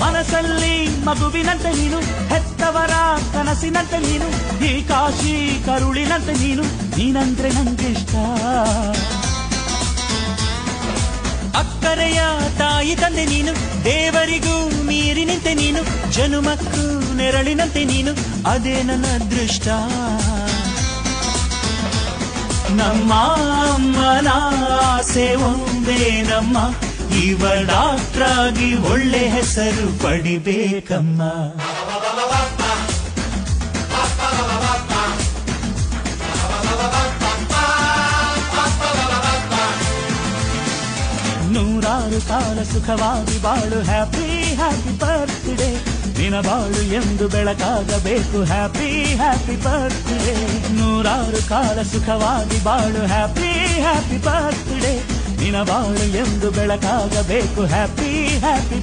ಮನಸ್ಸಲ್ಲಿ ಮಗುವಿನಂತೆ ನೀನು, ಹೆತ್ತವರ ಕನಸಿನಂತೆ ನೀನು, ಈ ಕಾಶಿ ಕರುಳಿನಂತೆ ನೀನು, ನೀನಂದ್ರೆ ನಂಗಿಷ್ಟ. ಅಕ್ಕರೆಯ ತಾಯಿ ತಂದೆ ನೀನು, ದೇವರಿಗೂ ಮೀರಿ ನಿಂತೆ ನೀನು, ಜನುಮಕ್ಕೂ ನೆರಳಿನಂತೆ ನೀನು, ಅದೇ ನನ್ನ ಅದೃಷ್ಟ. ನಮ್ಮ ಅಮ್ಮನ ಆಸೆ ಒಂದೇ ನಮ್ಮ, ಇವ ಡಾಕ್ಟ್ರಾಗಿ ಒಳ್ಳೆ ಹೆಸರು ಪಡಿಬೇಕಮ್ಮ. ನೂರಾರು ಕಾಲ ಸುಖವಾಗಿ ಬಾಳು, ಹ್ಯಾಪಿ ಹ್ಯಾಪಿ ಬರ್ತ್ಡೇ. ನಿನ ಬಾಳು ಎಂದು ಬೆಳಕಾಗಬೇಕು, ಹ್ಯಾಪಿ ಹ್ಯಾಪಿ ಬರ್ತ್ಡೇ. ನೂರಾರು ಕಾಲ ಸುಖವಾಗಿ ಬಾಳು, ಹ್ಯಾಪಿ ಹ್ಯಾಪಿ ಬರ್ತ್ಡೇ. ನಿನ ಬಾಳು ಎಂದು ಬೆಳಕಾಗಬೇಕು, ಹ್ಯಾಪಿ ಹ್ಯಾಪಿ